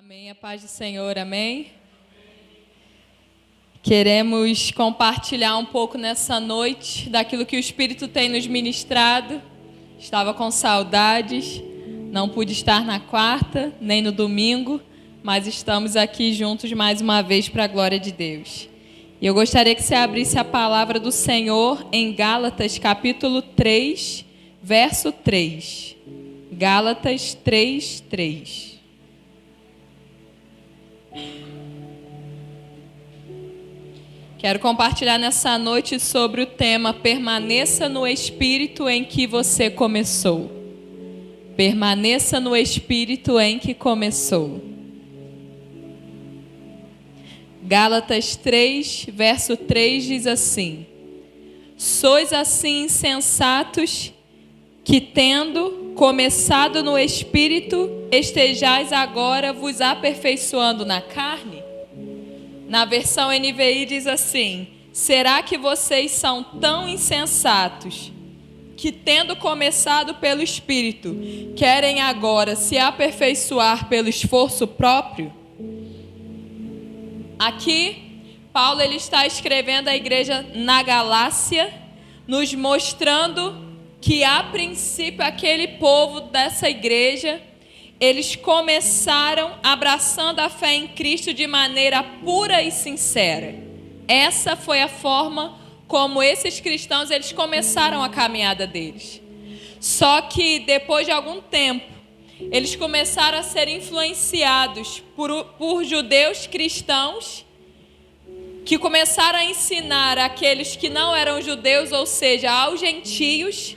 Amém, a paz do Senhor, amém? Queremos compartilhar um pouco nessa noite daquilo que o Espírito tem nos ministrado. Estava com saudades, não pude estar na quarta, nem no domingo, mas estamos aqui juntos mais uma vez para a glória de Deus. E eu gostaria que você abrisse a palavra do Senhor em Gálatas, capítulo 3, verso 3. Gálatas 3, 3. Quero compartilhar nessa noite sobre o tema Permaneça no Espírito em que você começou. Permaneça no Espírito em que começou. Gálatas 3, verso 3 diz assim: Sois assim insensatos que, tendo começado no Espírito, estejais agora vos aperfeiçoando na carne? Na versão NVI diz assim: será que vocês são tão insensatos que, tendo começado pelo Espírito, querem agora se aperfeiçoar pelo esforço próprio? Aqui, Paulo ele está escrevendo à igreja na Galácia, nos mostrando que, a princípio, aquele povo dessa igreja, eles começaram abraçando a fé em Cristo de maneira pura e sincera. Essa foi a forma como esses cristãos eles começaram a caminhada deles. Só que depois de algum tempo, eles começaram a ser influenciados por judeus cristãos que começaram a ensinar aqueles que não eram judeus, ou seja, aos gentios,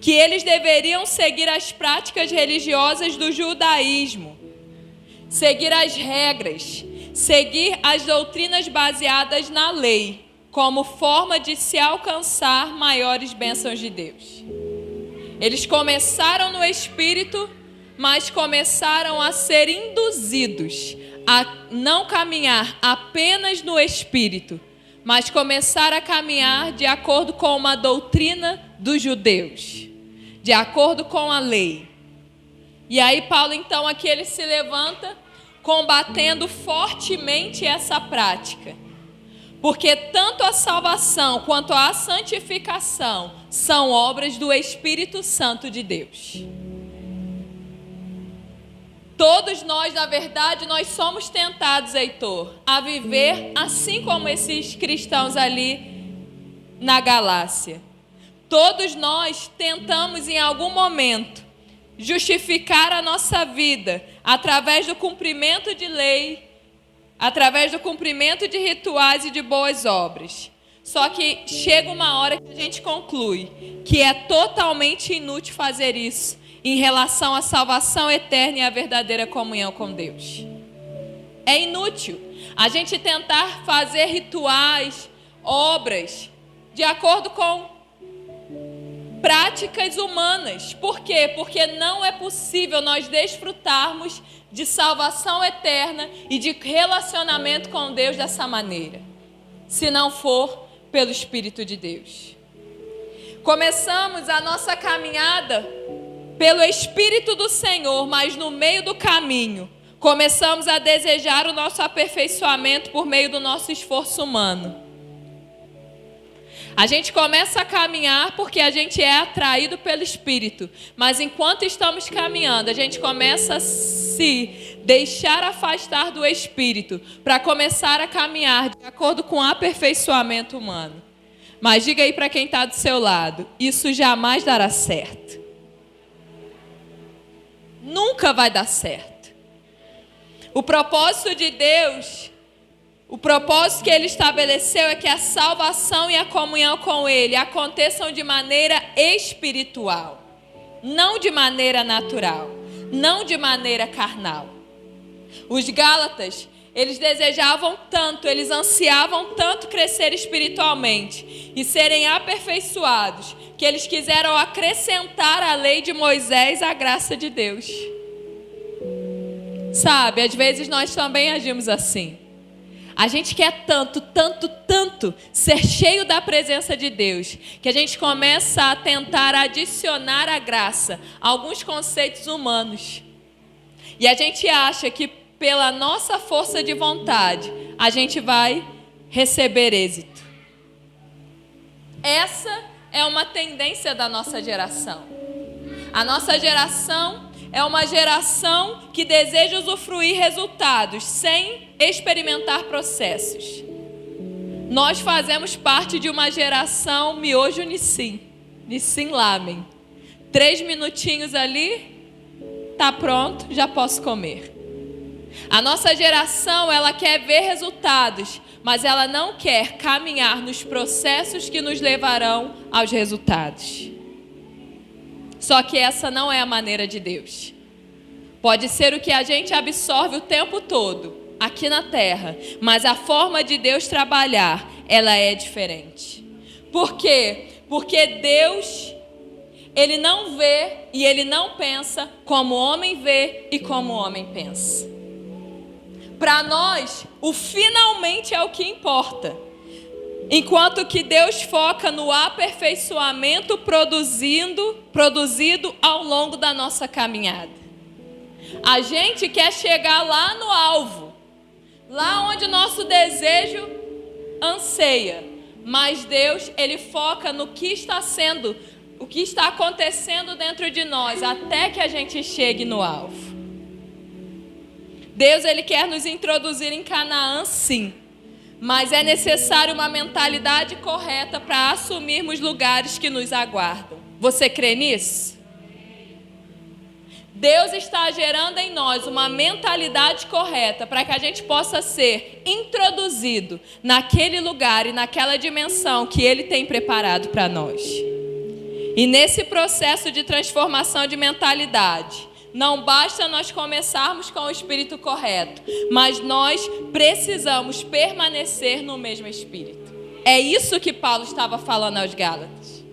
que eles deveriam seguir as práticas religiosas do judaísmo, seguir as regras, seguir as doutrinas baseadas na lei, como forma de se alcançar maiores bênçãos de Deus. Eles começaram no Espírito, mas começaram a ser induzidos a não caminhar apenas no Espírito, mas começar a caminhar de acordo com uma doutrina dos judeus, de acordo com a lei. E aí Paulo então aqui ele se levanta combatendo fortemente essa prática. Porque tanto a salvação quanto a santificação são obras do Espírito Santo de Deus. Todos nós, na verdade, nós somos tentados, Heitor, a viver assim como esses cristãos ali na Galácia. Todos nós tentamos em algum momento justificar a nossa vida através do cumprimento de lei, através do cumprimento de rituais e de boas obras. Só que chega uma hora que a gente conclui que é totalmente inútil fazer isso em relação à salvação eterna e à verdadeira comunhão com Deus. É inútil a gente tentar fazer rituais, obras, de acordo com práticas humanas. Por quê? Porque não é possível nós desfrutarmos de salvação eterna e de relacionamento com Deus dessa maneira, se não for pelo Espírito de Deus. Começamos a nossa caminhada pelo Espírito do Senhor, mas no meio do caminho, começamos a desejar o nosso aperfeiçoamento por meio do nosso esforço humano. A gente começa a caminhar porque a gente é atraído pelo Espírito, mas enquanto estamos caminhando, a gente começa a se deixar afastar do Espírito para começar a caminhar de acordo com o aperfeiçoamento humano. Mas diga aí para quem está do seu lado, isso jamais dará certo. Nunca vai dar certo. O propósito de Deus, o propósito que Ele estabeleceu é que a salvação e a comunhão com Ele aconteçam de maneira espiritual, não de maneira natural, não de maneira carnal. Os Gálatas, eles desejavam tanto, eles ansiavam tanto crescer espiritualmente e serem aperfeiçoados, que eles quiseram acrescentar à lei de Moisés a graça de Deus. Sabe, às vezes nós também agimos assim. A gente quer tanto, tanto, tanto ser cheio da presença de Deus, que a gente começa a tentar adicionar à graça alguns conceitos humanos. E a gente acha que pela nossa força de vontade, a gente vai receber êxito. Essa é uma tendência da nossa geração. A nossa geração é uma geração que deseja usufruir resultados sem experimentar processos. Nós fazemos parte de uma geração miojo nissim, nissim lamen. 3 minutinhos ali, tá pronto, já posso comer. A nossa geração, ela quer ver resultados, mas ela não quer caminhar nos processos que nos levarão aos resultados. Só que essa não é a maneira de Deus. Pode ser o que a gente absorve o tempo todo, aqui na terra, mas a forma de Deus trabalhar, ela é diferente. Por quê? Porque Deus, Ele não vê e Ele não pensa como o homem vê e como o homem pensa. Para nós, o finalmente é o que importa. Enquanto que Deus foca no aperfeiçoamento produzido ao longo da nossa caminhada. A gente quer chegar lá no alvo, lá onde o nosso desejo anseia. Mas Deus, Ele foca no que está sendo, o que está acontecendo dentro de nós, até que a gente chegue no alvo. Deus, Ele quer nos introduzir em Canaã, sim. Mas é necessário uma mentalidade correta para assumirmos lugares que nos aguardam. Você crê nisso? Deus está gerando em nós uma mentalidade correta para que a gente possa ser introduzido naquele lugar e naquela dimensão que Ele tem preparado para nós. E nesse processo de transformação de mentalidade, não basta nós começarmos com o espírito correto, mas nós precisamos permanecer no mesmo espírito. É isso que Paulo estava falando aos Gálatas.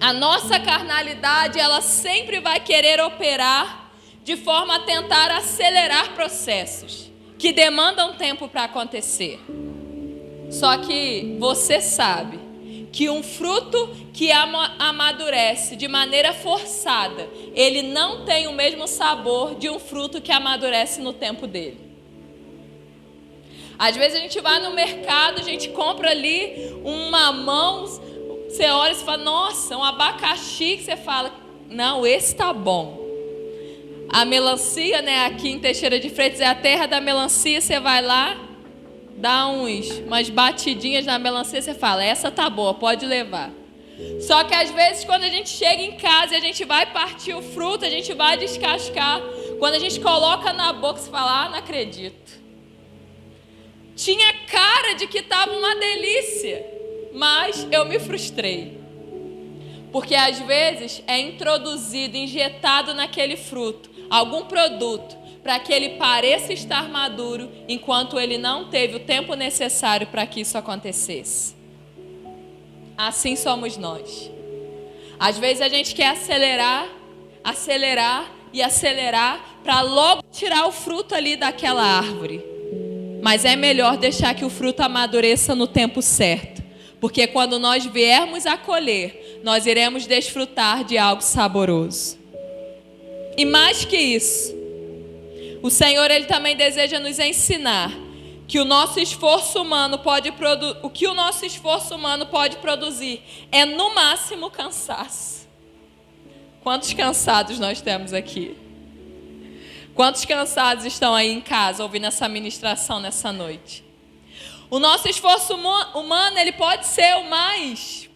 A nossa carnalidade, ela sempre vai querer operar de forma a tentar acelerar processos que demandam tempo para acontecer. Só que você sabe que um fruto que amadurece de maneira forçada, ele não tem o mesmo sabor de um fruto que amadurece no tempo dele. Às vezes a gente vai no mercado, a gente compra ali um mamão, você olha e fala, nossa, um abacaxi, que você fala, não, esse tá bom. A melancia, né, aqui em Teixeira de Freitas é a terra da melancia, você vai lá, dá umas batidinhas na melancia, você fala, essa tá boa, pode levar. Só que às vezes quando a gente chega em casa e a gente vai partir o fruto, a gente vai descascar, quando a gente coloca na boca, você fala, não acredito. Tinha cara de que estava uma delícia, mas eu me frustrei. Porque às vezes é introduzido, injetado naquele fruto, algum produto, para que ele pareça estar maduro, enquanto ele não teve o tempo necessário para que isso acontecesse. Assim somos nós. Às vezes a gente quer acelerar para logo tirar o fruto ali daquela árvore. Mas é melhor deixar que o fruto amadureça no tempo certo. Porque quando nós viermos a colher, nós iremos desfrutar de algo saboroso. E mais que isso, o Senhor, Ele também deseja nos ensinar que o nosso esforço humano pode produzir é no máximo cansaço. Quantos cansados nós temos aqui? Quantos cansados estão aí em casa ouvindo essa ministração nessa noite? O nosso esforço humano, ele pode ser o mais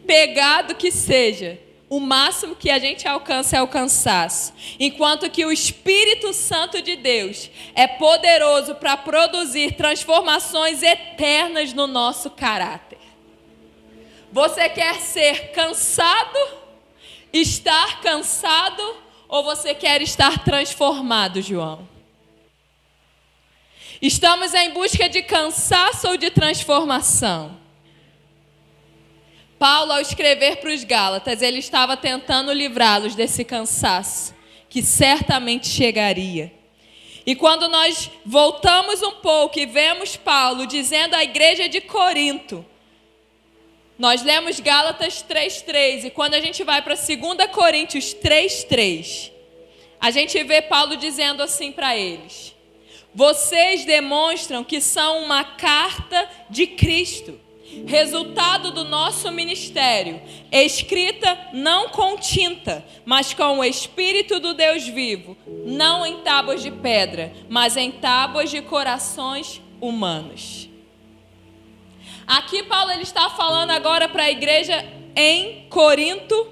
pegado que seja. O máximo que a gente alcança é o cansaço. Enquanto que o Espírito Santo de Deus é poderoso para produzir transformações eternas no nosso caráter. Você quer ser cansado? Estar cansado? Ou você quer estar transformado, João? Estamos em busca de cansaço ou de transformação? Paulo, ao escrever para os Gálatas, ele estava tentando livrá-los desse cansaço, que certamente chegaria. E quando nós voltamos um pouco e vemos Paulo dizendo à igreja de Corinto, Nós lemos Gálatas 3:3 e quando a gente vai para 2 Coríntios 3:3, a gente vê Paulo dizendo assim para eles: vocês demonstram que são uma carta de Cristo, resultado do nosso ministério, escrita não com tinta, mas com o Espírito do Deus vivo, não em tábuas de pedra, mas em tábuas de corações humanos. Aqui Paulo ele está falando agora para a igreja em Corinto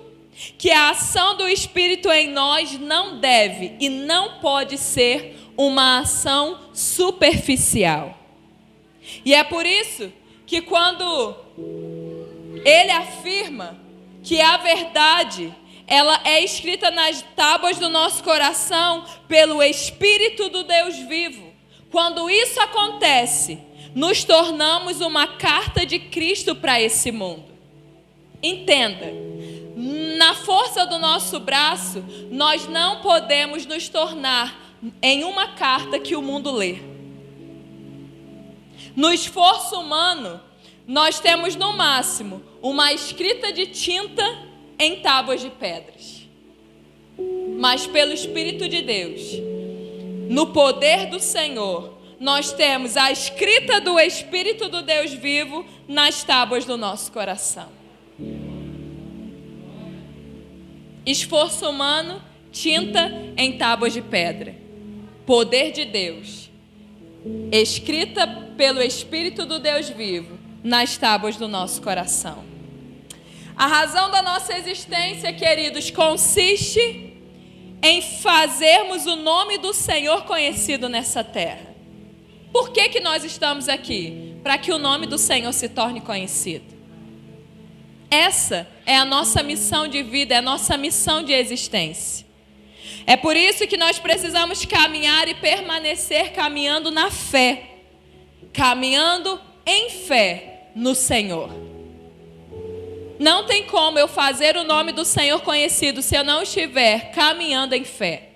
que a ação do Espírito em nós não deve e não pode ser uma ação superficial. E é por isso que quando ele afirma que a verdade ela é escrita nas tábuas do nosso coração pelo Espírito do Deus vivo, quando isso acontece, nos tornamos uma carta de Cristo para esse mundo. Entenda, na força do nosso braço, nós não podemos nos tornar em uma carta que o mundo lê. No esforço humano, nós temos no máximo uma escrita de tinta em tábuas de pedras. Mas pelo Espírito de Deus, no poder do Senhor, nós temos a escrita do Espírito do Deus vivo nas tábuas do nosso coração. Esforço humano, tinta em tábuas de pedra. Poder de Deus, escrita pelo Espírito do Deus vivo nas tábuas do nosso coração. A razão da nossa existência, queridos, consiste em fazermos o nome do Senhor conhecido nessa terra. Por que nós estamos aqui? Para que o nome do Senhor se torne conhecido. Essa é a nossa missão de vida, é a nossa missão de existência. É por isso que nós precisamos caminhar e permanecer caminhando na fé, caminhando em fé no Senhor. Não tem como eu fazer o nome do Senhor conhecido se eu não estiver caminhando em fé.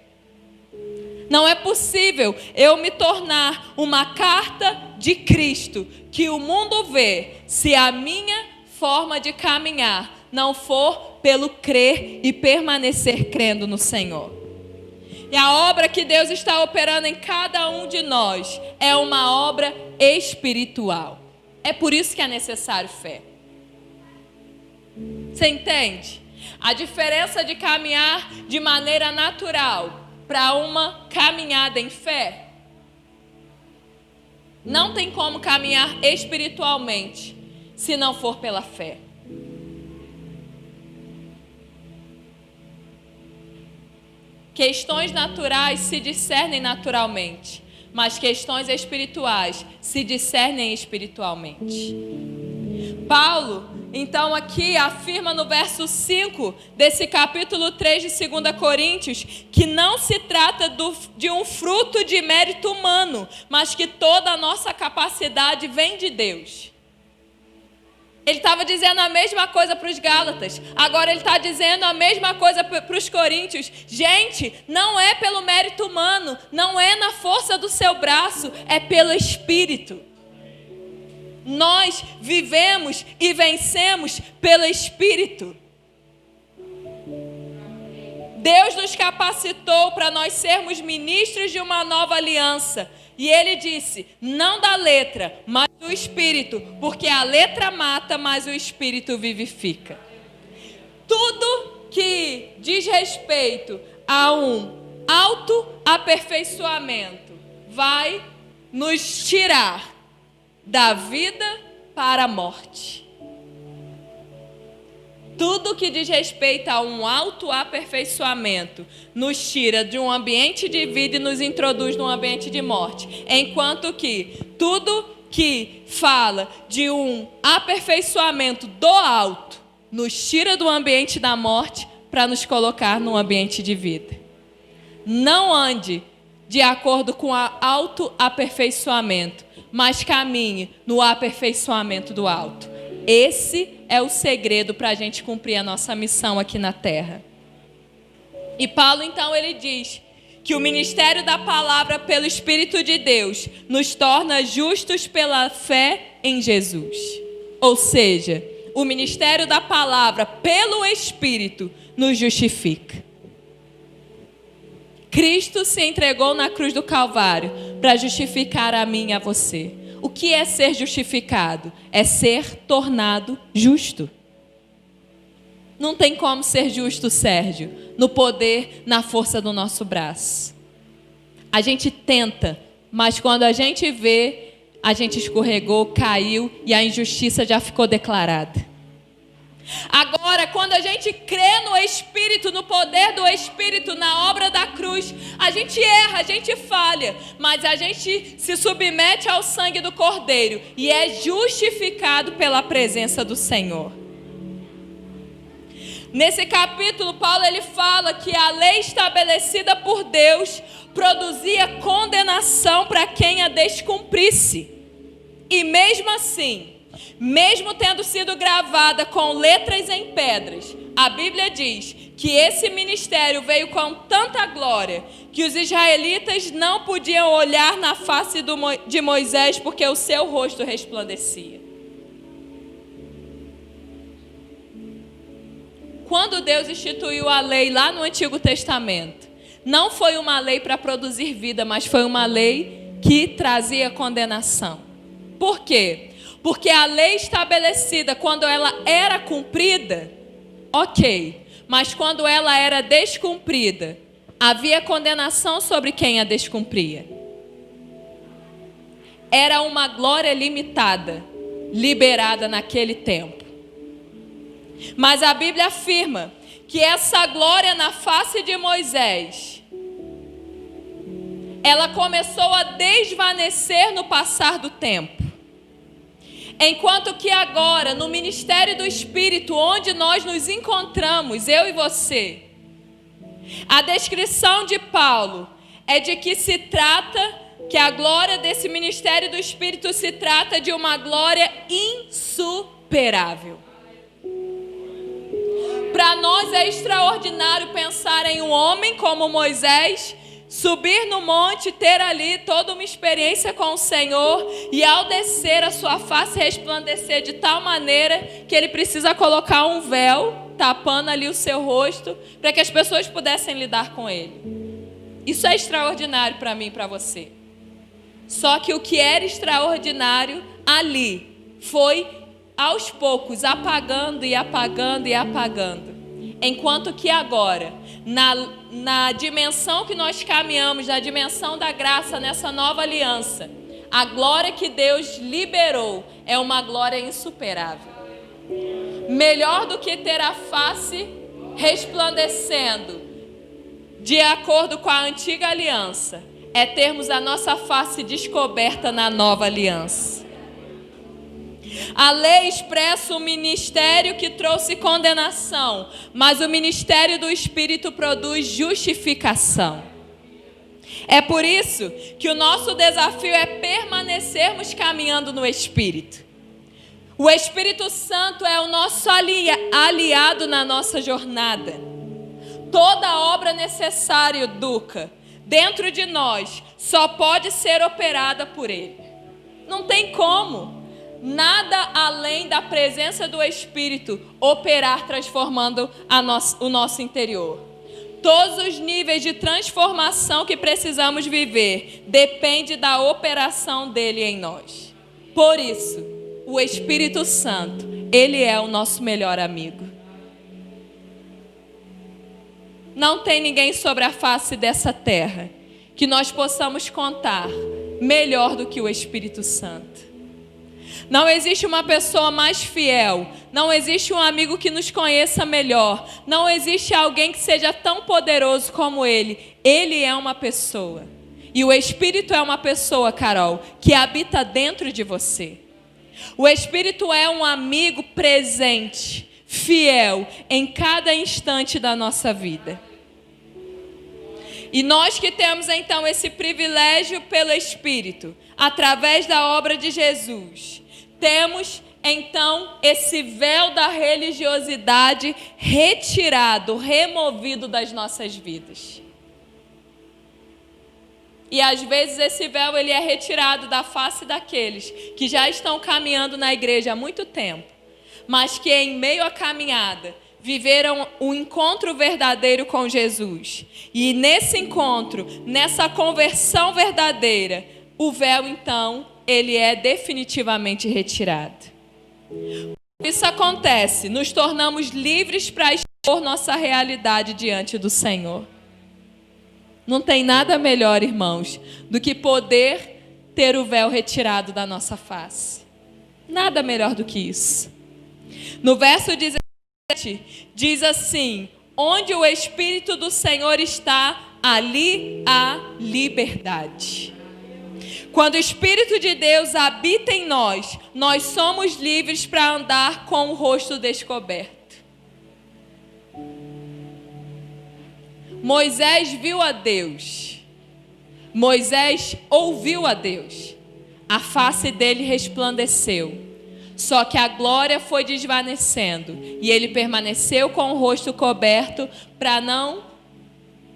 Não é possível eu me tornar uma carta de Cristo que o mundo vê se a minha forma de caminhar não for pelo crer e permanecer crendo no Senhor. E a obra que Deus está operando em cada um de nós é uma obra espiritual. É por isso que é necessário fé. Você entende? A diferença de caminhar de maneira natural para uma caminhada em fé. Não tem como caminhar espiritualmente se não for pela fé. Questões naturais se discernem naturalmente, mas questões espirituais se discernem espiritualmente. Paulo, então, aqui afirma no verso 5 desse capítulo 3 de 2 Coríntios que não se trata de um fruto de mérito humano, mas que toda a nossa capacidade vem de Deus. Ele estava dizendo a mesma coisa para os Gálatas, agora ele está dizendo a mesma coisa para os Coríntios. Gente, não é pelo mérito humano, não é na força do seu braço, é pelo Espírito. Nós vivemos e vencemos pelo Espírito. Deus nos capacitou para nós sermos ministros de uma nova aliança. E Ele disse, não da letra, mas do Espírito, porque a letra mata, mas o Espírito vivifica. Tudo que diz respeito a um autoaperfeiçoamento vai nos tirar da vida para a morte. Tudo que diz respeito a um autoaperfeiçoamento nos tira de um ambiente de vida e nos introduz num ambiente de morte. Enquanto que tudo que fala de um aperfeiçoamento do alto nos tira do ambiente da morte para nos colocar num ambiente de vida. Não ande de acordo com o autoaperfeiçoamento, mas caminhe no aperfeiçoamento do alto. Esse é o segredo para a gente cumprir a nossa missão aqui na terra. E Paulo, então, ele diz que o ministério da palavra pelo Espírito de Deus nos torna justos pela fé em Jesus. Ou seja, o ministério da palavra pelo Espírito nos justifica. Cristo se entregou na cruz do Calvário para justificar a mim e a você. O que é ser justificado? É ser tornado justo. Não tem como ser justo, Sérgio, no poder, na força do nosso braço. A gente tenta, mas quando a gente vê, a gente escorregou, caiu e a injustiça já ficou declarada. Agora, quando a gente crê no Espírito, no poder do Espírito, na obra da cruz, a gente erra, a gente falha, mas a gente se submete ao sangue do Cordeiro e é justificado pela presença do Senhor. Nesse capítulo, Paulo ele fala que a lei estabelecida por Deus produzia condenação para quem a descumprisse. E mesmo assim, mesmo tendo sido gravada com letras em pedras, a Bíblia diz que esse ministério veio com tanta glória que os israelitas não podiam olhar na face de Moisés porque o seu rosto resplandecia. Quando Deus instituiu a lei lá no Antigo Testamento, não foi uma lei para produzir vida, mas foi uma lei que trazia condenação. Por quê? Porque a lei estabelecida, quando ela era cumprida, ok. Mas quando ela era descumprida, havia condenação sobre quem a descumpria. Era uma glória limitada, liberada naquele tempo. Mas a Bíblia afirma que essa glória na face de Moisés, ela começou a desvanecer no passar do tempo. Enquanto que agora, no ministério do Espírito, onde nós nos encontramos, eu e você, a descrição de Paulo é de que se trata, que a glória desse ministério do Espírito se trata de uma glória insuperável. Para nós é extraordinário pensar em um homem como Moisés, subir no monte, ter ali toda uma experiência com o Senhor e ao descer a sua face resplandecer de tal maneira que ele precisa colocar um véu tapando ali o seu rosto para que as pessoas pudessem lidar com ele. Isso é extraordinário para mim e para você. Só que o que era extraordinário ali foi aos poucos apagando e apagando e apagando. Enquanto que agora, na dimensão que nós caminhamos, na dimensão da graça, nessa nova aliança, a glória que Deus liberou é uma glória insuperável. Melhor do que ter a face resplandecendo de acordo com a antiga aliança, é termos a nossa face descoberta na nova aliança. A lei expressa o ministério que trouxe condenação, mas o ministério do Espírito produz justificação. É por isso que o nosso desafio é permanecermos caminhando no Espírito. O Espírito Santo é o nosso aliado na nossa jornada. Toda obra necessária, Duca, dentro de nós, só pode ser operada por Ele. Não tem como. Nada além da presença do Espírito operar transformando o nosso interior. Todos os níveis de transformação que precisamos viver depende da operação dele em nós. Por isso, o Espírito Santo, ele é o nosso melhor amigo. Não tem ninguém sobre a face dessa terra que nós possamos contar melhor do que o Espírito Santo. Não existe uma pessoa mais fiel, não existe um amigo que nos conheça melhor, não existe alguém que seja tão poderoso como Ele. Ele é uma pessoa. E o Espírito é uma pessoa, Carol, que habita dentro de você. O Espírito é um amigo presente, fiel, em cada instante da nossa vida. E nós que temos então esse privilégio pelo Espírito, através da obra de Jesus, temos então esse véu da religiosidade retirado, removido das nossas vidas. E às vezes esse véu ele é retirado da face daqueles que já estão caminhando na igreja há muito tempo, mas que em meio à caminhada viveram um encontro verdadeiro com Jesus. E nesse encontro, nessa conversão verdadeira, o véu então, ele é definitivamente retirado. Isso acontece, nos tornamos livres para expor nossa realidade diante do Senhor. Não tem nada melhor, irmãos, do que poder ter o véu retirado da nossa face. Nada melhor do que isso. No verso 17, diz assim: onde o Espírito do Senhor está, ali há liberdade. Quando o Espírito de Deus habita em nós, nós somos livres para andar com o rosto descoberto. Moisés viu a Deus. Moisés ouviu a Deus. A face dele resplandeceu. Só que a glória foi desvanecendo. E ele permaneceu com o rosto coberto para não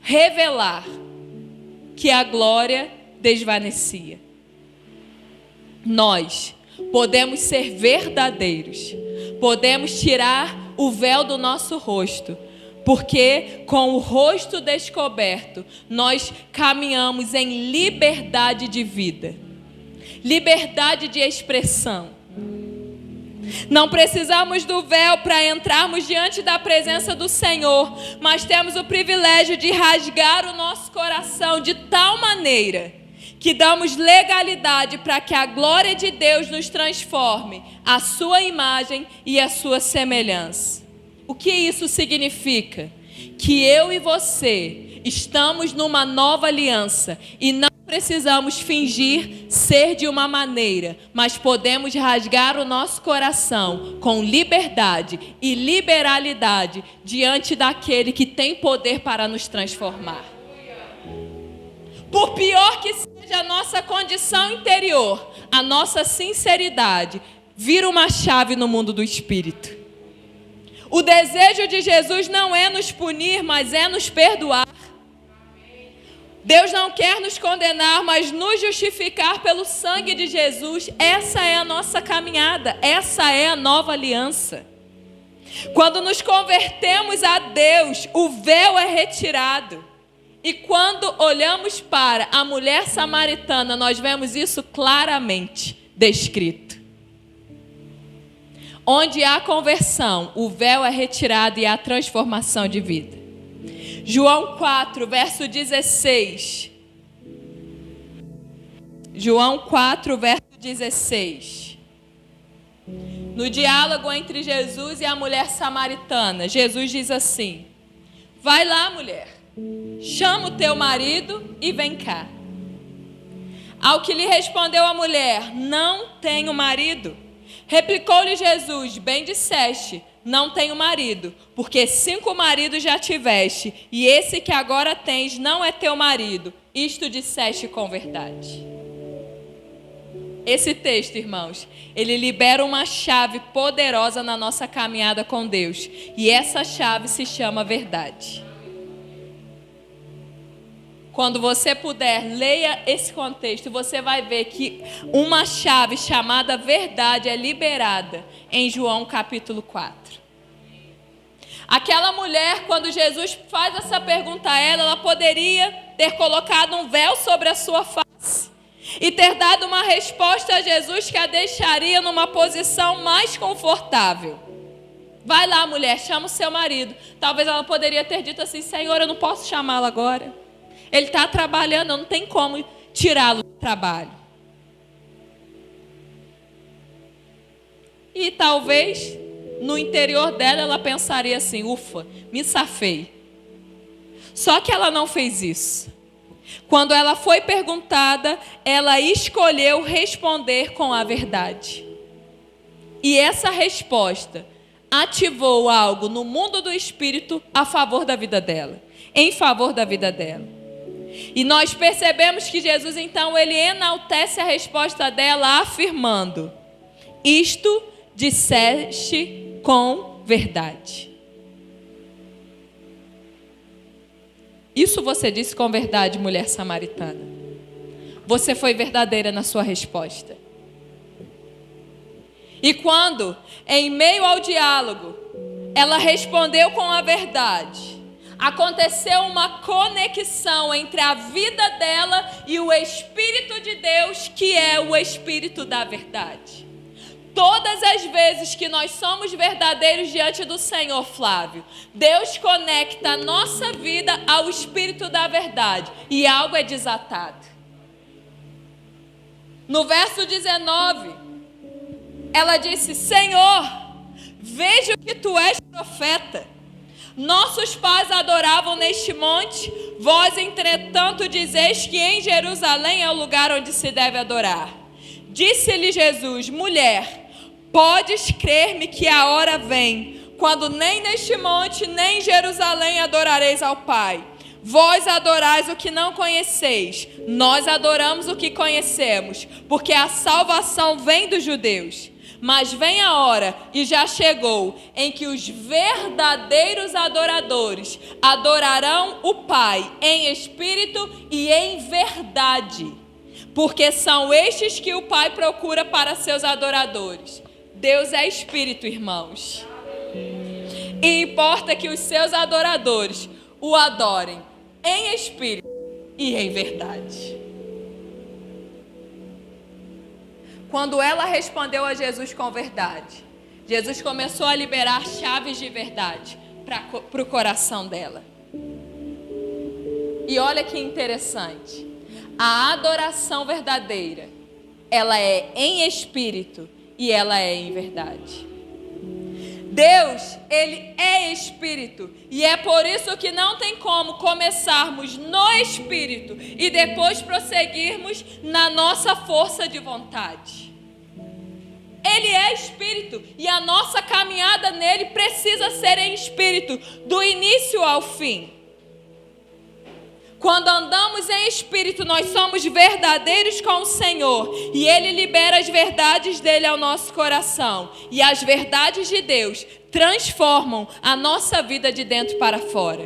revelar que a glória desvanecia. Nós podemos ser verdadeiros. Podemos tirar o véu do nosso rosto. Porque com o rosto descoberto, nós caminhamos em liberdade de vida. Liberdade de expressão. Não precisamos do véu para entrarmos diante da presença do Senhor, mas temos o privilégio de rasgar o nosso coração de tal maneira que damos legalidade para que a glória de Deus nos transforme à sua imagem e à sua semelhança. O que isso significa? Que eu e você estamos numa nova aliança e não precisamos fingir ser de uma maneira, mas podemos rasgar o nosso coração com liberdade e liberalidade diante daquele que tem poder para nos transformar. Por pior que seja a nossa condição interior, a nossa sinceridade vira uma chave no mundo do Espírito. O desejo de Jesus não é nos punir, mas é nos perdoar. Deus não quer nos condenar, mas nos justificar pelo sangue de Jesus. Essa é a nossa caminhada, essa é a nova aliança. Quando nos convertemos a Deus, o véu é retirado. E quando olhamos para a mulher samaritana, nós vemos isso claramente descrito. Onde há conversão, o véu é retirado e há transformação de vida. João 4, verso 16. João 4, verso 16. No diálogo entre Jesus e a mulher samaritana, Jesus diz assim: vai lá, mulher, chama o teu marido e vem cá. Ao que lhe respondeu a mulher: não tenho marido. Replicou-lhe Jesus: bem disseste, não tenho marido, porque 5 maridos já tiveste, e esse que agora tens não é teu marido. Isto disseste com verdade. Esse texto, irmãos, ele libera uma chave poderosa na nossa caminhada com Deus, e essa chave se chama verdade. Quando você puder, leia esse contexto, você vai ver que uma chave chamada verdade é liberada em João capítulo 4. Aquela mulher, quando Jesus faz essa pergunta a ela, ela poderia ter colocado um véu sobre a sua face e ter dado uma resposta a Jesus que a deixaria numa posição mais confortável. Vai lá, mulher, chama o seu marido. Talvez ela poderia ter dito assim: Senhor, eu não posso chamá-lo agora. Ele está trabalhando, não tem como tirá-lo do trabalho. E talvez no interior dela ela pensaria assim: ufa, me safei. Só que ela não fez isso. Quando ela foi perguntada, ela escolheu responder com a verdade. E essa resposta ativou algo no mundo do espírito a favor da vida dela, em favor da vida dela. E nós percebemos que Jesus, então, ele enaltece a resposta dela afirmando: isto disseste com verdade. Isso você disse com verdade, mulher samaritana. Você foi verdadeira na sua resposta. E quando, em meio ao diálogo, ela respondeu com a verdade, aconteceu uma conexão entre a vida dela e o Espírito de Deus, que é o Espírito da verdade. Todas as vezes que nós somos verdadeiros diante do Senhor, Flávio, Deus conecta a nossa vida ao Espírito da verdade e algo é desatado. No verso 19, ela disse: Senhor, vejo que tu és profeta. Nossos pais adoravam neste monte, vós, entretanto, dizeis que em Jerusalém é o lugar onde se deve adorar. Disse-lhe Jesus: mulher, podes crer-me que a hora vem, quando nem neste monte, nem em Jerusalém adorareis ao Pai. Vós adorais o que não conheceis, nós adoramos o que conhecemos, porque a salvação vem dos judeus. Mas vem a hora, e já chegou, em que os verdadeiros adoradores adorarão o Pai em espírito e em verdade, porque são estes que o Pai procura para seus adoradores. Deus é espírito, irmãos. E importa que os seus adoradores o adorem em espírito e em verdade. Quando ela respondeu a Jesus com verdade, Jesus começou a liberar chaves de verdade para o coração dela. E olha que interessante, a adoração verdadeira, ela é em espírito e ela é em verdade. Deus, Ele é Espírito, e é por isso que não tem como começarmos no Espírito e depois prosseguirmos na nossa força de vontade. Ele é Espírito, e a nossa caminhada nele precisa ser em Espírito, do início ao fim. Quando andamos em Espírito, nós somos verdadeiros com o Senhor, e Ele libera as verdades dele ao nosso coração, e as verdades de Deus transformam a nossa vida de dentro para fora.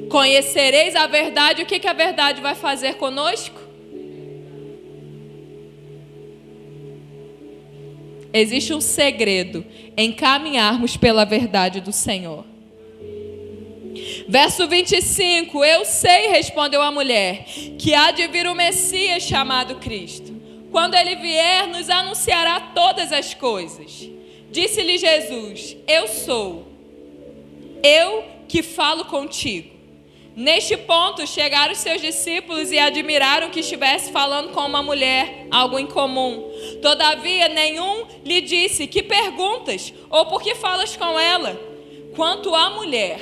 Conhecereis a verdade. O que a verdade vai fazer conosco? Existe um segredo em caminharmos pela verdade do Senhor. Verso 25, eu sei, respondeu a mulher, que há de vir o Messias chamado Cristo. Quando ele vier, nos anunciará todas as coisas. Disse-lhe Jesus: eu sou, eu que falo contigo. Neste ponto, chegaram os seus discípulos e admiraram que estivesse falando com uma mulher, algo incomum. Todavia, nenhum lhe disse: que perguntas? Ou por que falas com ela? Quanto à mulher,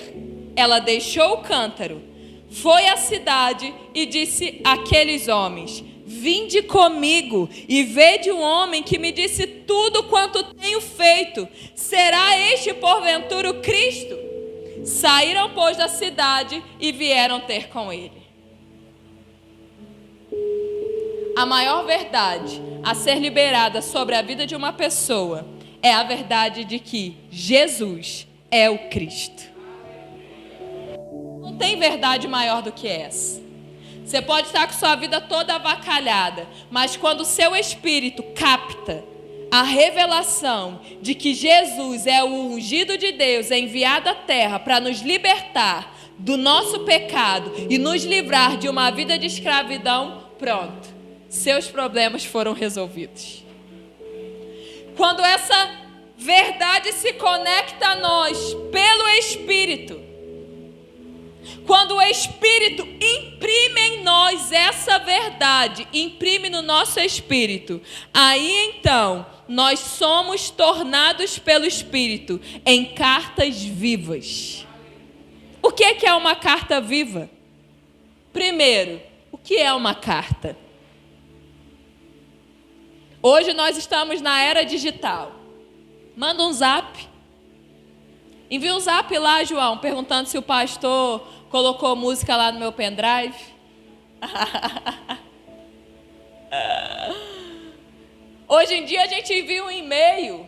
ela deixou o cântaro, foi à cidade e disse àqueles homens: vinde comigo e vede um homem que me disse tudo quanto tenho feito. Será este porventura o Cristo? Saíram, pois, da cidade e vieram ter com ele. A maior verdade a ser liberada sobre a vida de uma pessoa é a verdade de que Jesus é o Cristo. Não tem verdade maior do que essa. Você pode estar com sua vida toda avacalhada, mas quando o seu espírito capta a revelação de que Jesus é o ungido de Deus, enviado à terra para nos libertar do nosso pecado e nos livrar de uma vida de escravidão, pronto, seus problemas foram resolvidos. Quando essa verdade se conecta a nós pelo Espírito, quando o Espírito imprime em nós essa verdade, imprime no nosso espírito, aí então nós somos tornados pelo Espírito em cartas vivas. O que é uma carta viva? Primeiro, o que é uma carta? Hoje nós estamos na era digital. Manda um zap. Envia um zap lá, João, perguntando se o pastor colocou música lá no meu pendrive. Hoje em dia a gente envia um e-mail.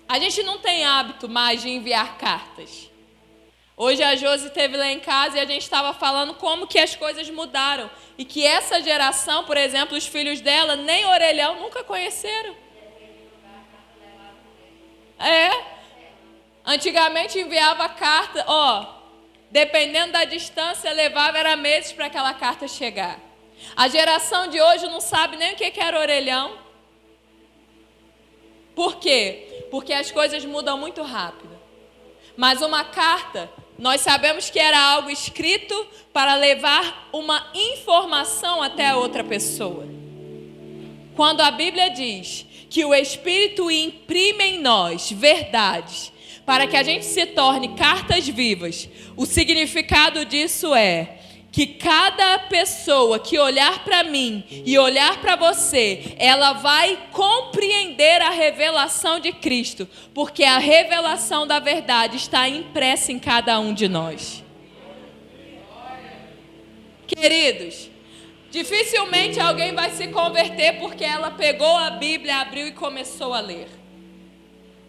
A gente não tem hábito mais de enviar cartas. Hoje a Josi esteve lá em casa e a gente estava falando como que as coisas mudaram. E que essa geração, por exemplo, os filhos dela, nem orelhão nunca conheceram. Antigamente enviava carta, dependendo da distância, levava, era meses para aquela carta chegar. A geração de hoje não sabe nem o que era orelhão. Por quê? Porque as coisas mudam muito rápido. Mas uma carta, nós sabemos que era algo escrito para levar uma informação até a outra pessoa. Quando a Bíblia diz que o Espírito imprime em nós verdades, para que a gente se torne cartas vivas, o significado disso é que cada pessoa que olhar para mim e olhar para você, ela vai compreender a revelação de Cristo, porque a revelação da verdade está impressa em cada um de nós. Queridos, dificilmente alguém vai se converter porque ela pegou a Bíblia, abriu e começou a ler.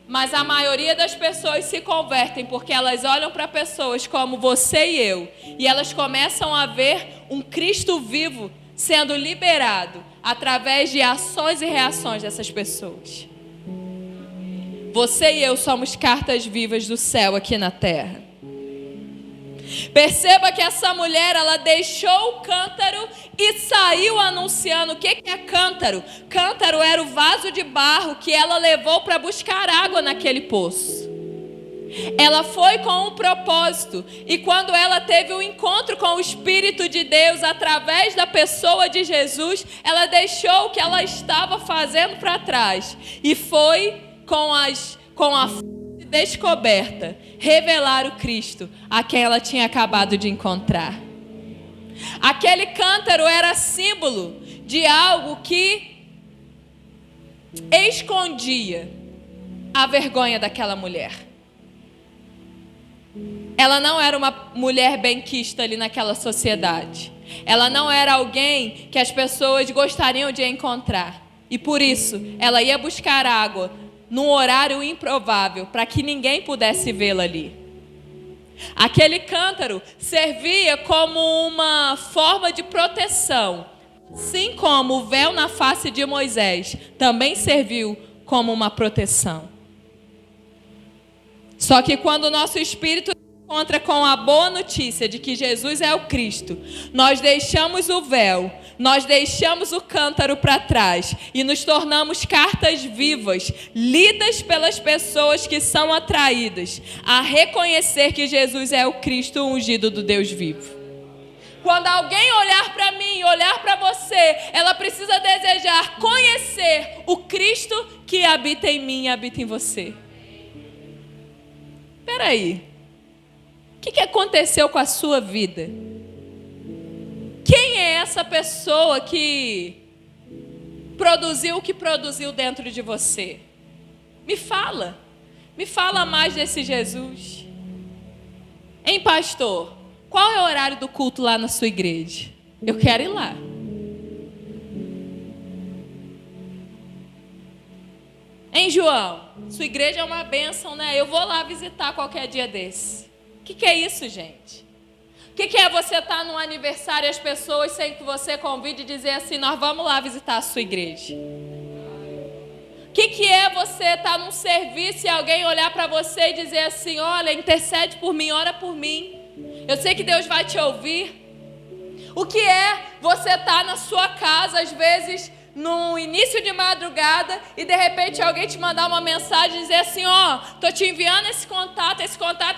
Mas a maioria das pessoas se convertem porque elas olham para pessoas como você e eu, e elas começam a ver um Cristo vivo sendo liberado através de ações e reações dessas pessoas. Você e eu somos cartas vivas do céu aqui na terra. Perceba que essa mulher, ela deixou o cântaro e saiu anunciando. O que é cântaro? Cântaro era o vaso de barro que ela levou para buscar água naquele poço. Ela foi com um propósito, e quando ela teve um encontro com o Espírito de Deus através da pessoa de Jesus, ela deixou o que ela estava fazendo para trás e foi com a descoberta revelar o Cristo a quem ela tinha acabado de encontrar. Aquele cântaro era símbolo de algo que escondia a vergonha daquela mulher. Ela não era uma mulher benquista ali naquela sociedade. Ela não era alguém que as pessoas gostariam de encontrar. E por isso, ela ia buscar água num horário improvável, para que ninguém pudesse vê-la ali. Aquele cântaro servia como uma forma de proteção, assim como o véu na face de Moisés também serviu como uma proteção. Só que quando o nosso espírito encontra com a boa notícia de que Jesus é o Cristo, nós deixamos o véu, nós deixamos o cântaro para trás e nos tornamos cartas vivas, lidas pelas pessoas que são atraídas a reconhecer que Jesus é o Cristo ungido do Deus vivo. Quando alguém olhar para mim, olhar para você, ela precisa desejar conhecer o Cristo que habita em mim e habita em você. Espera aí. O que aconteceu com a sua vida? Quem é essa pessoa que produziu o que produziu dentro de você? Me fala mais desse Jesus. Hein, pastor? Qual é o horário do culto lá na sua igreja? Eu quero ir lá. Hein, João? Sua igreja é uma bênção, né? Eu vou lá visitar qualquer dia desse. O que é isso, gente? O que é você estar num aniversário e as pessoas, sem que você convide, dizer assim, nós vamos lá visitar a sua igreja? O que é você estar num serviço e alguém olhar para você e dizer assim, olha, intercede por mim, ora por mim. Eu sei que Deus vai te ouvir. O que é você estar na sua casa, às vezes, no início de madrugada, e de repente alguém te mandar uma mensagem e dizer assim, tô te enviando esse contato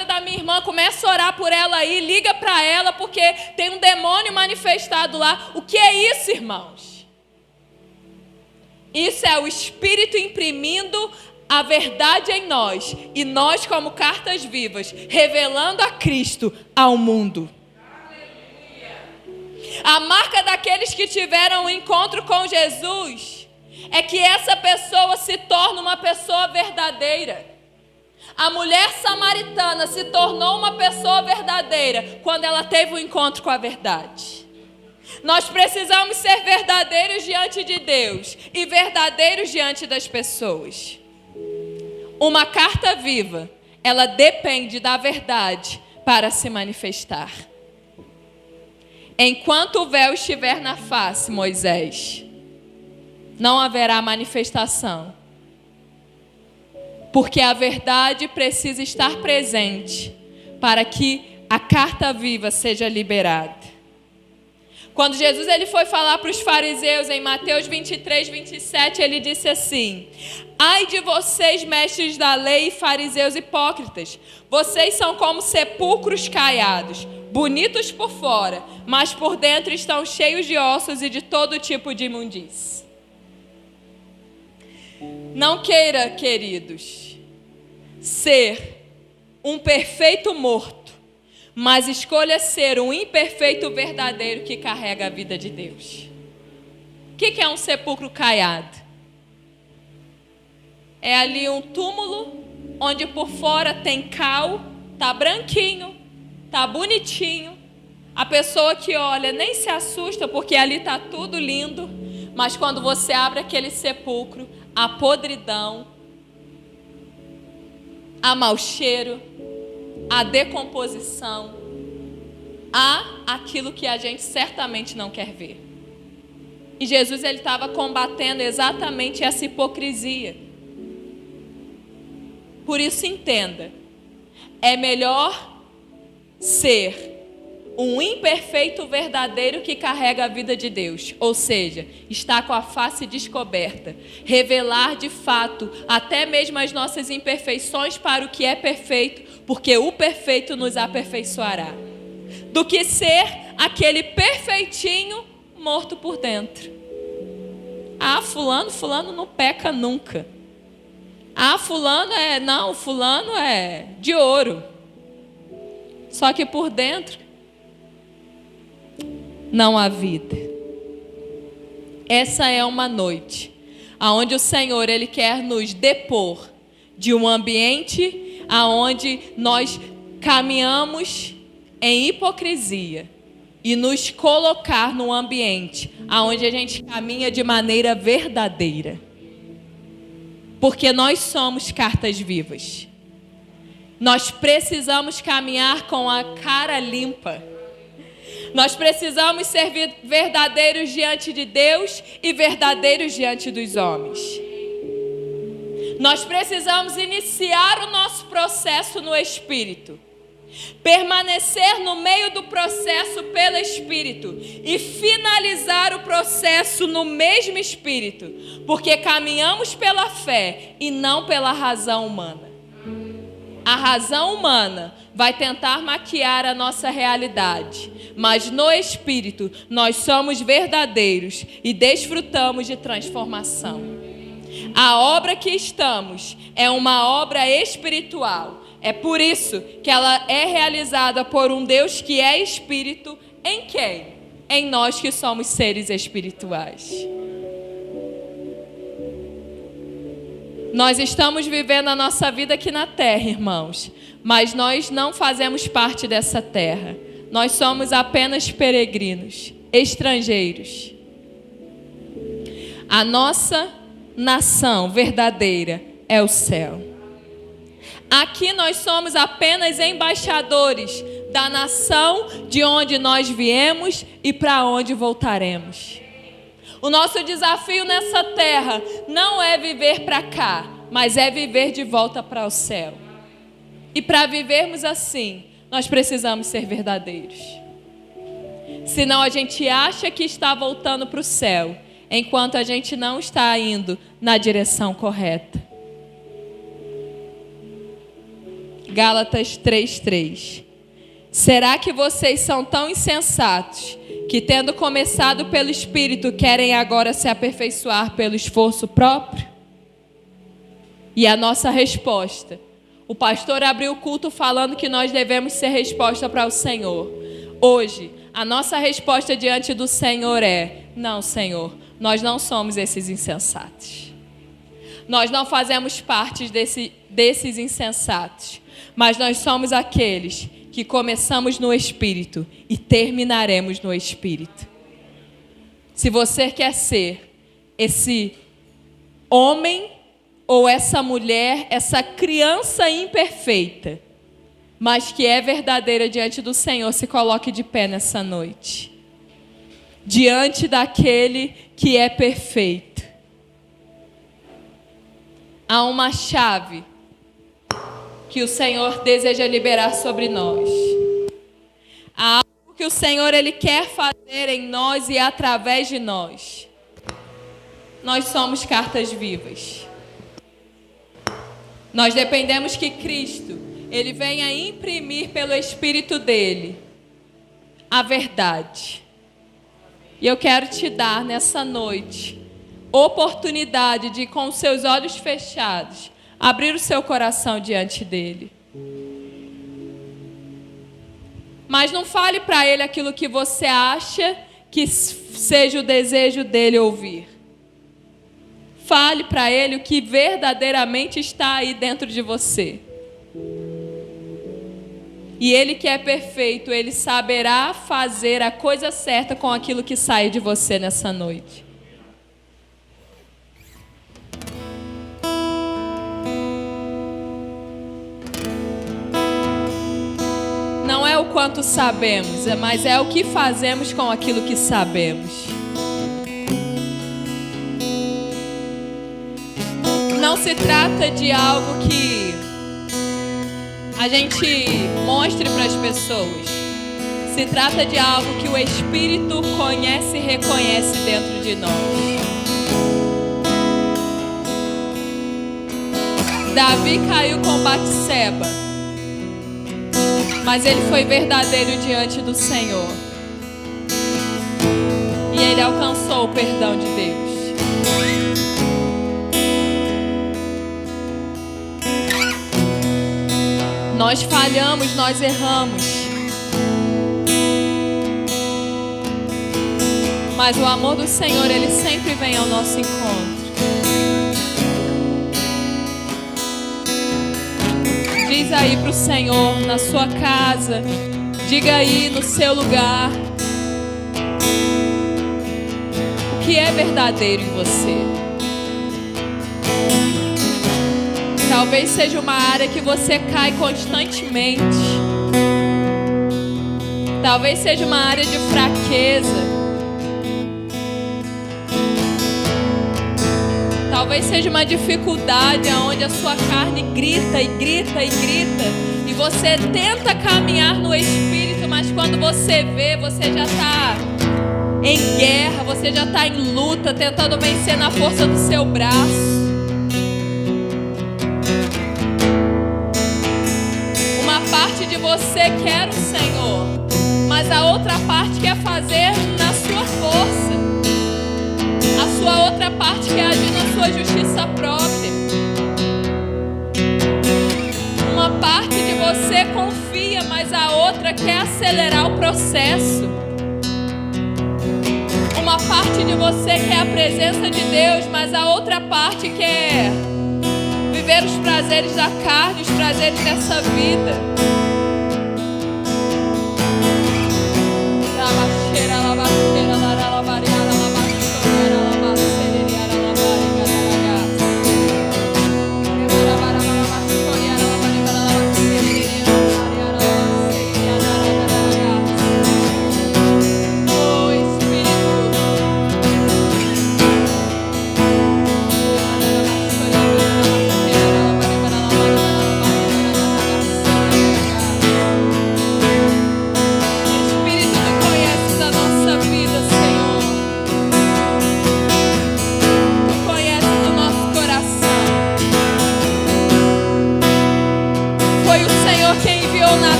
é da minha irmã, começa a orar por ela aí, liga para ela, porque tem um demônio manifestado lá. O que é isso, irmãos? Isso é o Espírito imprimindo a verdade em nós, e nós como cartas vivas, revelando a Cristo ao mundo. A marca daqueles que tiveram um encontro com Jesus é que essa pessoa se torna uma pessoa verdadeira. A mulher samaritana se tornou uma pessoa verdadeira quando ela teve um encontro com a verdade. Nós precisamos ser verdadeiros diante de Deus e verdadeiros diante das pessoas. Uma carta viva, ela depende da verdade para se manifestar. Enquanto o véu estiver na face, Moisés, não haverá manifestação. Porque a verdade precisa estar presente para que a carta viva seja liberada. Quando Jesus ele foi falar para os fariseus em Mateus 23, 27, ele disse assim: ai de vocês, mestres da lei e fariseus hipócritas, vocês são como sepulcros caiados, bonitos por fora, mas por dentro estão cheios de ossos e de todo tipo de imundície. Não queira, queridos, ser um perfeito morto, mas escolha ser um imperfeito verdadeiro que carrega a vida de Deus. O que é um sepulcro caiado? É ali um túmulo onde por fora tem cal, tá branquinho, tá bonitinho. A pessoa que olha nem se assusta porque ali tá tudo lindo, mas quando você abre aquele sepulcro, a podridão, a mau cheiro, a decomposição, há aquilo que a gente certamente não quer ver. E Jesus ele estava combatendo exatamente essa hipocrisia. Por isso entenda, é melhor ser um imperfeito verdadeiro que carrega a vida de Deus, ou seja, está com a face descoberta, revelar de fato até mesmo as nossas imperfeições para o que é perfeito, porque o perfeito nos aperfeiçoará, do que ser aquele perfeitinho morto por dentro. Ah, fulano não peca nunca. Ah, fulano é de ouro. Só que por dentro não há vida. Essa é uma noite aonde o Senhor ele quer nos depor de um ambiente aonde nós caminhamos em hipocrisia e nos colocar num ambiente aonde a gente caminha de maneira verdadeira. Porque nós somos cartas vivas. Nós precisamos caminhar com a cara limpa. Nós precisamos ser verdadeiros diante de Deus e verdadeiros diante dos homens. Nós precisamos iniciar o nosso processo no Espírito. Permanecer no meio do processo pelo Espírito e finalizar o processo no mesmo Espírito, porque caminhamos pela fé e não pela razão humana. A razão humana vai tentar maquiar a nossa realidade, mas no Espírito nós somos verdadeiros e desfrutamos de transformação. A obra que estamos é uma obra espiritual. É por isso que ela é realizada por um Deus que é Espírito em quem? Em nós que somos seres espirituais. Nós estamos vivendo a nossa vida aqui na terra, irmãos, mas nós não fazemos parte dessa terra. Nós somos apenas peregrinos, estrangeiros. A nossa nação verdadeira é o céu. Aqui nós somos apenas embaixadores da nação de onde nós viemos e para onde voltaremos. O nosso desafio nessa terra não é viver para cá, mas é viver de volta para o céu. E para vivermos assim, nós precisamos ser verdadeiros. Senão a gente acha que está voltando para o céu, enquanto a gente não está indo na direção correta. Gálatas 3:3. Será que vocês são tão insensatos que, tendo começado pelo Espírito, querem agora se aperfeiçoar pelo esforço próprio? E a nossa resposta. O pastor abriu o culto falando que nós devemos ser resposta para o Senhor. Hoje, a nossa resposta diante do Senhor é: não, Senhor, nós não somos esses insensatos. Nós não fazemos parte desses insensatos. Mas nós somos aqueles que começamos no Espírito e terminaremos no Espírito. Se você quer ser esse homem ou essa mulher, essa criança imperfeita, mas que é verdadeira diante do Senhor, se coloque de pé nessa noite. Diante daquele que é perfeito. Há uma chave que o Senhor deseja liberar sobre nós. Há algo que o Senhor ele quer fazer em nós e através de nós. Nós somos cartas vivas. Nós dependemos que Cristo, ele venha imprimir pelo Espírito dele a verdade. E eu quero te dar nessa noite oportunidade de, com os seus olhos fechados, abrir o seu coração diante dele. Mas não fale para ele aquilo que você acha que seja o desejo dele ouvir. Fale para ele o que verdadeiramente está aí dentro de você. E ele que é perfeito, ele saberá fazer a coisa certa com aquilo que sai de você nessa noite. Não é o quanto sabemos, mas é o que fazemos com aquilo que sabemos. Não se trata de algo que a gente mostre para as pessoas. Se trata de algo que o Espírito conhece e reconhece dentro de nós. Davi caiu com Batseba, mas ele foi verdadeiro diante do Senhor. E ele alcançou o perdão de Deus. Nós falhamos, nós erramos. Mas o amor do Senhor, ele sempre vem ao nosso encontro. Diz aí para o Senhor, na sua casa, diga aí no seu lugar, o que é verdadeiro em você. Talvez seja uma área que você cai constantemente. Talvez seja uma área de fraqueza. Talvez seja uma dificuldade onde a sua carne grita e grita e grita. E você tenta caminhar no Espírito, mas quando você vê, você já está em guerra, você já está em luta, tentando vencer na força do seu braço. Uma parte de você quer o Senhor, mas a outra parte quer fazer na sua força. A sua outra parte quer agir na sua justiça própria. Uma parte de você confia, mas a outra quer acelerar o processo. Uma parte de você quer a presença de Deus, mas a outra parte quer viver os prazeres da carne, os prazeres dessa vida.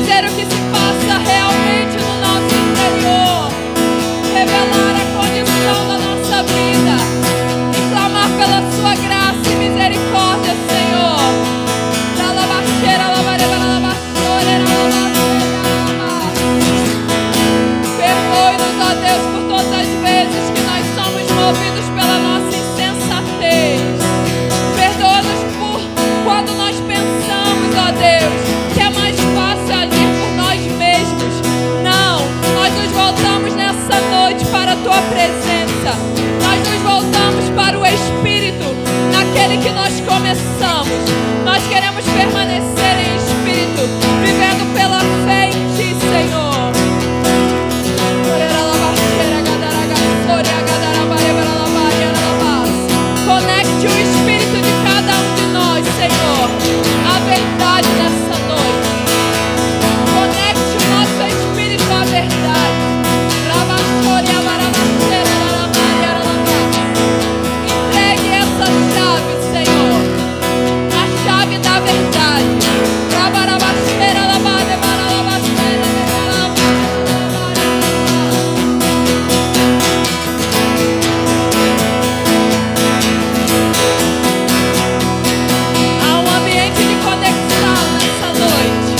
dizer o que se passa realmente no nosso interior, revelar a condição da nossa vida e clamar pela sua graça e misericórdia, Senhor. Perdoe-nos, ó Deus, por todas as vezes que nós somos movidos pela nossa insensatez. Perdoa-nos por quando nós pensamos, ó Deus, que é mais fácil agir por nós mesmos. Não, nós nos voltamos nessa noite para a Tua presença. Nós nos voltamos para o Espírito, naquele que nós começamos. Nós queremos permanecer em Espírito, vivendo pela fé em Ti, Senhor. Conecte o Espírito de cada um de nós, Senhor, à verdade nessa noite. Conecte o nosso Espírito à verdade. Entregue essa chave, Senhor, a chave da verdade. Há um ambiente de conexão nessa noite.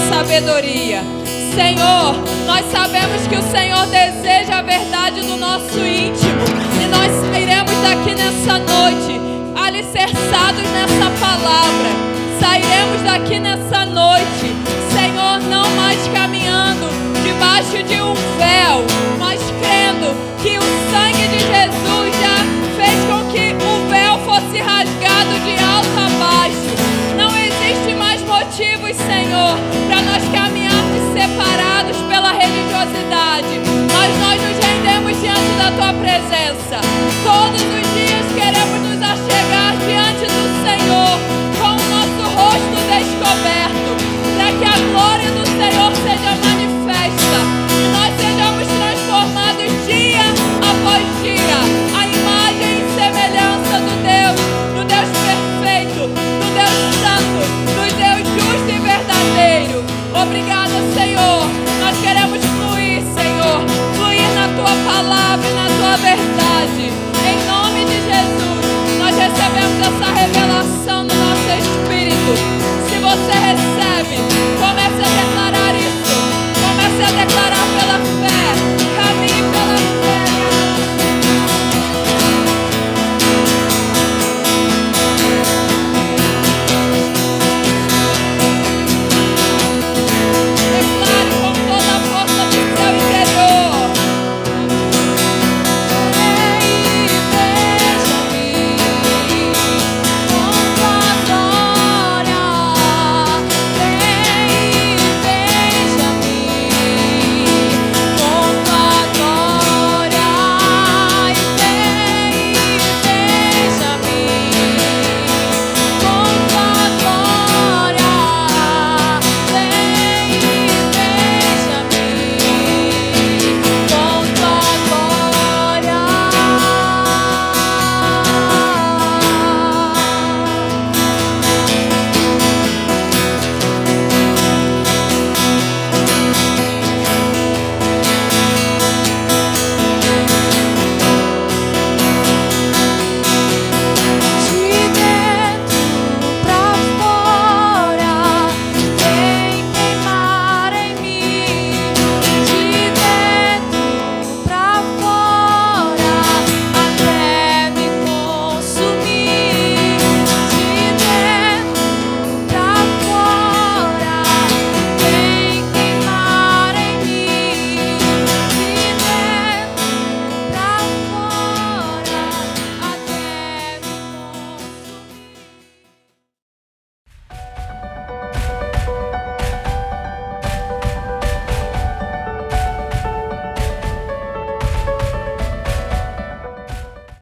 Sabedoria. Senhor, nós sabemos que o Senhor deseja a verdade do nosso íntimo e nós sairemos daqui nessa noite alicerçados nessa palavra. Sairemos daqui nessa noite